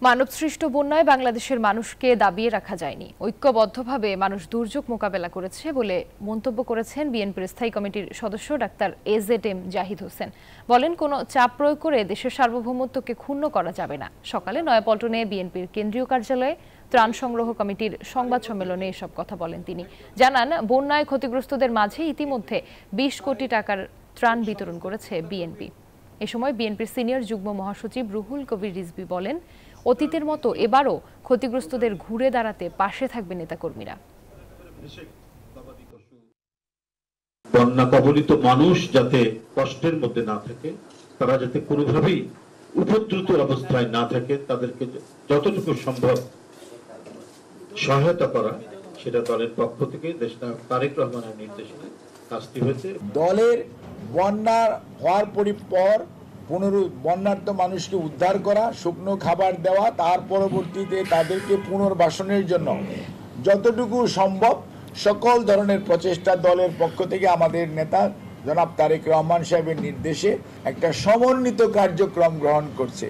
মানবসৃষ্ট বন্যায় বাংলাদেশের মানুষকে দাবিয়ে রাখা যায়নি। ঐক্যবদ্ধভাবে মানুষ দুর্যোগ মোকাবেলা করেছে বলে মন্তব্য করেছেন বিএনপির স্থায়ী কমিটির সদস্য ডাক্তার এজেডএম জাহিদ হোসেন। বলেন, কোনো চাপ প্রয়োগ করে দেশের সার্বভৌমত্বকে ক্ষুণ্ণ করা যাবে না। সকালে নয়াপল্টনে বিএনপির কেন্দ্রীয় কার্যালয়ে ত্রাণ সংগ্রহ কমিটির সংবাদ সম্মেলনে এসব কথা বলেন তিনি। জানান, বন্যায় ক্ষতিগ্রস্তদের মাঝে ইতিমধ্যে ২০ কোটি টাকার ত্রাণ বিতরণ করেছে বিএনপি। এ সময় বিএনপির সিনিয়র যুগ্ম মহাসচিব রুহুল কবির রিজভী বলেন, অতীতের মতো এবারও ক্ষতিগ্রস্তদের ঘুরে দাঁড়াতে পাশে থাকবে নেতাকর্মীরা। বন্যা কবলিত মানুষ যাতে কষ্টের মধ্যে না থাকে, তারা যাতে কোনোভাবেই উপদ্রুত অবস্থায় না থাকে, তাদেরকে যতটুকু সম্ভব সহায়তা করা, সেটা দলের পক্ষ থেকে দেশনায়ক তারেক রহমানের নির্দেশনায় কাজটি হয়েছে। দলের বন্যা হওয়ার পর বন্যার্ত মানুষকে উদ্ধার করা, শুকনো খাবার দেওয়া, তার পরবর্তীতে তাদেরকে পুনর্বাসনের জন্য যতটুকু সম্ভব সকল ধরনের প্রচেষ্টা দলের পক্ষ থেকে আমাদের নেতা জনাব তারেক রহমান সাহেবের নির্দেশে একটা সমন্বিত কার্যক্রম গ্রহণ করছে।